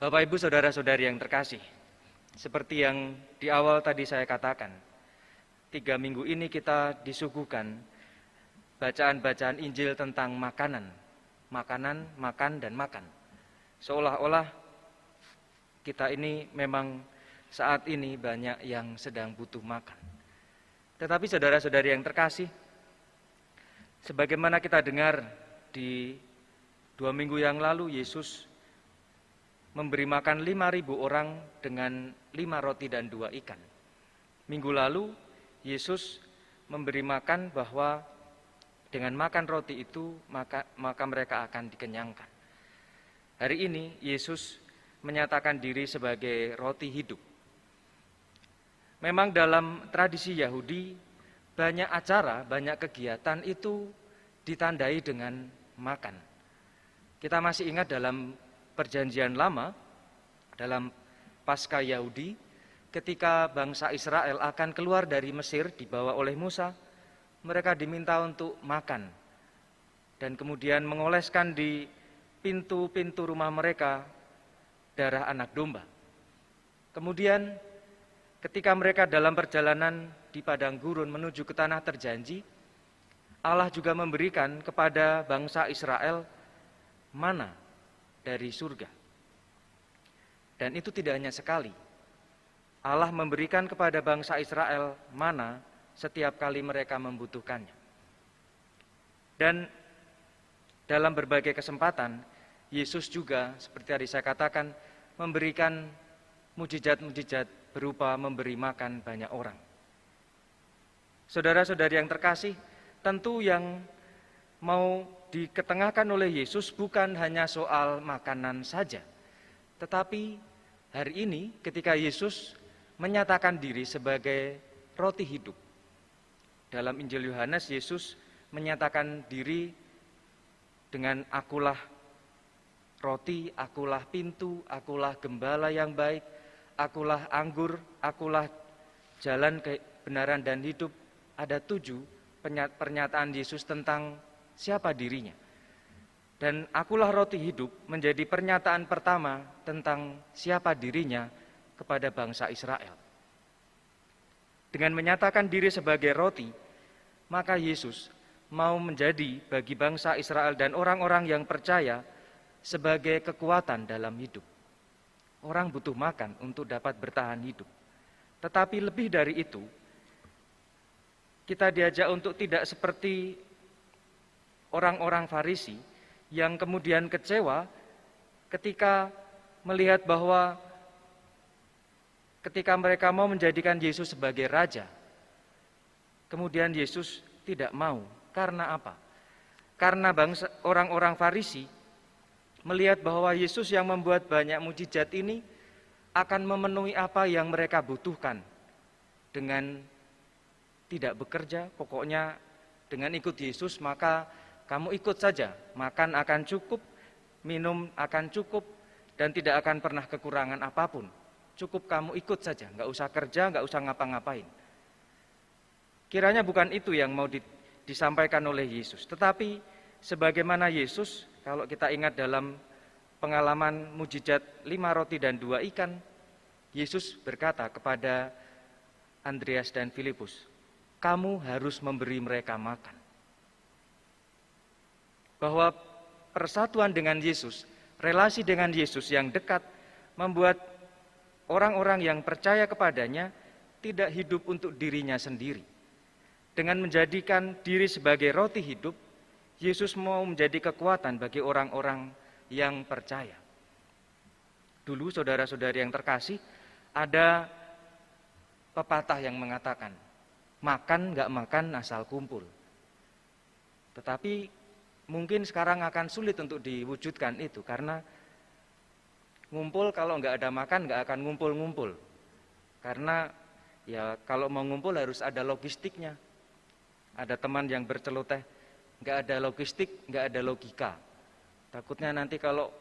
Bapak, Ibu, Saudara-saudari yang terkasih, seperti yang di awal tadi saya katakan, 3 minggu ini kita disuguhkan bacaan-bacaan Injil tentang makanan, makan, dan makan. Seolah-olah kita ini memang saat ini banyak yang sedang butuh makan. Tetapi saudara-saudari yang terkasih, sebagaimana kita dengar di 2 minggu yang lalu, Yesus memberi makan 5.000 orang dengan 5 roti dan 2 ikan. Minggu lalu, Yesus memberi makan bahwa dengan makan roti itu maka mereka akan dikenyangkan. Hari ini, Yesus menyatakan diri sebagai roti hidup. Memang dalam tradisi Yahudi, banyak acara, banyak kegiatan itu ditandai dengan makan. Kita masih ingat dalam Perjanjian Lama, dalam Paskah Yahudi, ketika bangsa Israel akan keluar dari Mesir dibawa oleh Musa, mereka diminta untuk makan dan kemudian mengoleskan di pintu-pintu rumah mereka darah anak domba. Kemudian ketika mereka dalam perjalanan di padang gurun menuju ke tanah terjanji, Allah juga memberikan kepada bangsa Israel mana dari surga. Dan itu tidak hanya sekali. Allah memberikan kepada bangsa Israel mana setiap kali mereka membutuhkannya. Dan dalam berbagai kesempatan, Yesus juga seperti tadi saya katakan memberikan mujizat-mujizat berupa memberi makan banyak orang. Saudara-saudari yang terkasih, tentu yang mau diketengahkan oleh Yesus bukan hanya soal makanan saja. Tetapi hari ini ketika Yesus menyatakan diri sebagai roti hidup. Dalam Injil Yohanes, Yesus menyatakan diri dengan akulah roti, akulah pintu, akulah gembala yang baik, akulah anggur, akulah jalan kebenaran dan hidup. Ada 7 pernyataan Yesus tentang siapa dirinya. Dan akulah roti hidup menjadi pernyataan pertama tentang siapa dirinya kepada bangsa Israel. Dengan menyatakan diri sebagai roti, maka Yesus mau menjadi bagi bangsa Israel dan orang-orang yang percaya sebagai kekuatan dalam hidup. Orang butuh makan untuk dapat bertahan hidup. Tetapi lebih dari itu, kita diajak untuk tidak seperti orang-orang Farisi yang kemudian kecewa ketika melihat bahwa ketika mereka mau menjadikan Yesus sebagai raja, kemudian Yesus tidak mau. Karena apa? Karena orang-orang Farisi melihat bahwa Yesus yang membuat banyak mujizat ini akan memenuhi apa yang mereka butuhkan dengan tidak bekerja, pokoknya dengan ikut Yesus maka kamu ikut saja, makan akan cukup, minum akan cukup, dan tidak akan pernah kekurangan apapun. Cukup kamu ikut saja, nggak usah kerja, nggak usah ngapa-ngapain. Kiranya bukan itu yang mau disampaikan oleh Yesus. Tetapi sebagaimana Yesus, kalau kita ingat dalam pengalaman mujizat 5 roti dan 2 ikan, Yesus berkata kepada Andreas dan Filipus, kamu harus memberi mereka makan. Bahwa persatuan dengan Yesus, relasi dengan Yesus yang dekat, membuat orang-orang yang percaya kepadanya tidak hidup untuk dirinya sendiri. Dengan menjadikan diri sebagai roti hidup, Yesus mau menjadi kekuatan bagi orang-orang yang percaya. Dulu saudara-saudari yang terkasih, ada pepatah yang mengatakan, makan nggak makan asal kumpul. Tetapi mungkin sekarang akan sulit untuk diwujudkan itu, karena ngumpul kalau nggak ada makan nggak akan ngumpul-ngumpul. Karena ya kalau mau ngumpul harus ada logistiknya. Ada teman yang berceloteh, nggak ada logistik, nggak ada logika. Takutnya nanti kalau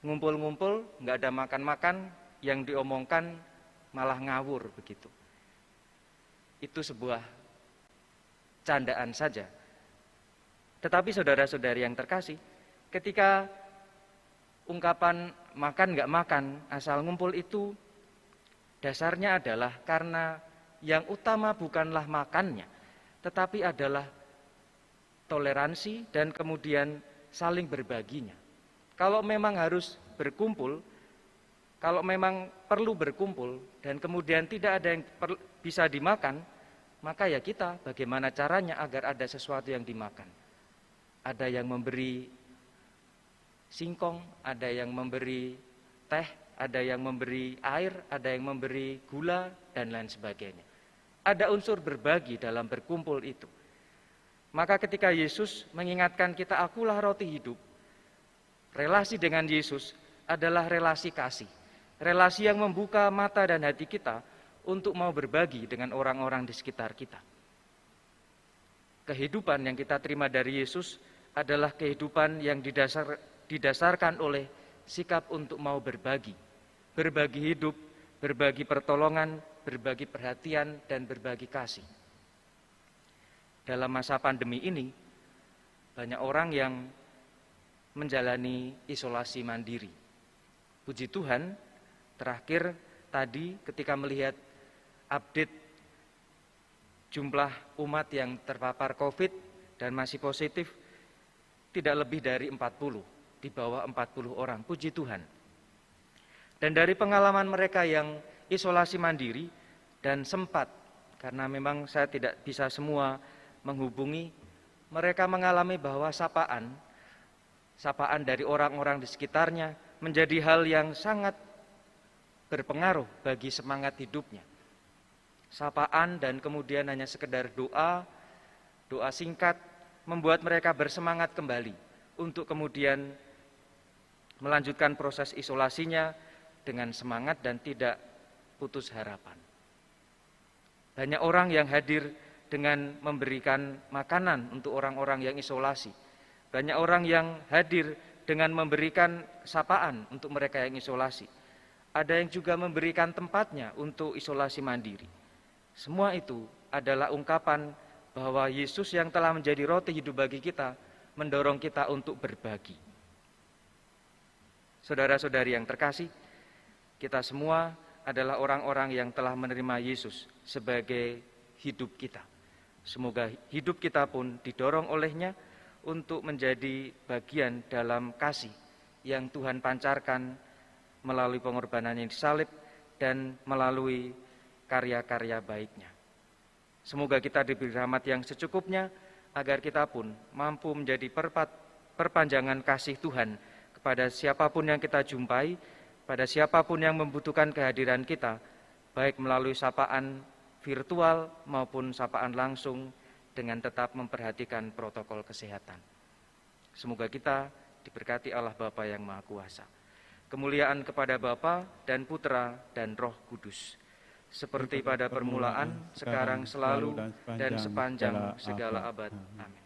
ngumpul-ngumpul nggak ada makan-makan, yang diomongkan malah ngawur begitu. Itu sebuah candaan saja. Tetapi saudara-saudari yang terkasih, ketika ungkapan makan nggak makan, asal ngumpul itu dasarnya adalah karena yang utama bukanlah makannya, tetapi adalah toleransi dan kemudian saling berbaginya. Kalau memang harus berkumpul, kalau memang perlu berkumpul dan kemudian tidak ada yang bisa dimakan, maka ya kita bagaimana caranya agar ada sesuatu yang dimakan. Ada yang memberi singkong, ada yang memberi teh, ada yang memberi air, ada yang memberi gula, dan lain sebagainya. Ada unsur berbagi dalam berkumpul itu. Maka ketika Yesus mengingatkan kita, akulah roti hidup, relasi dengan Yesus adalah relasi kasih. Relasi yang membuka mata dan hati kita untuk mau berbagi dengan orang-orang di sekitar kita. Kehidupan yang kita terima dari Yesus adalah kehidupan yang didasarkan oleh sikap untuk mau berbagi. Berbagi hidup, berbagi pertolongan, berbagi perhatian, dan berbagi kasih. Dalam masa pandemi ini, banyak orang yang menjalani isolasi mandiri. Puji Tuhan, terakhir tadi ketika melihat update jumlah umat yang terpapar COVID dan masih positif, tidak lebih dari 40, di bawah 40 orang, puji Tuhan. Dan dari pengalaman mereka yang isolasi mandiri dan sempat, karena memang saya tidak bisa semua menghubungi, mereka mengalami bahwa sapaan dari orang-orang di sekitarnya menjadi hal yang sangat berpengaruh bagi semangat hidupnya. Sapaan dan kemudian hanya sekedar doa singkat membuat mereka bersemangat kembali untuk kemudian melanjutkan proses isolasinya dengan semangat dan tidak putus harapan. Banyak orang yang hadir dengan memberikan makanan untuk orang-orang yang isolasi. Banyak orang yang hadir dengan memberikan sapaan untuk mereka yang isolasi. Ada yang juga memberikan tempatnya untuk isolasi mandiri. Semua itu adalah ungkapan bahwa Yesus yang telah menjadi roti hidup bagi kita, mendorong kita untuk berbagi. Saudara-saudari yang terkasih, kita semua adalah orang-orang yang telah menerima Yesus sebagai hidup kita. Semoga hidup kita pun didorong olehnya untuk menjadi bagian dalam kasih yang Tuhan pancarkan melalui pengorbanan yang disalib dan melalui karya-karya baiknya. Semoga kita diberi rahmat yang secukupnya agar kita pun mampu menjadi perpanjangan kasih Tuhan kepada siapapun yang kita jumpai, pada siapapun yang membutuhkan kehadiran kita, baik melalui sapaan virtual maupun sapaan langsung dengan tetap memperhatikan protokol kesehatan. Semoga kita diberkati Allah Bapa yang Maha Kuasa. Kemuliaan kepada Bapa dan Putra dan Roh Kudus, seperti pada permulaan, sekarang, selalu, dan sepanjang segala abad. Amin.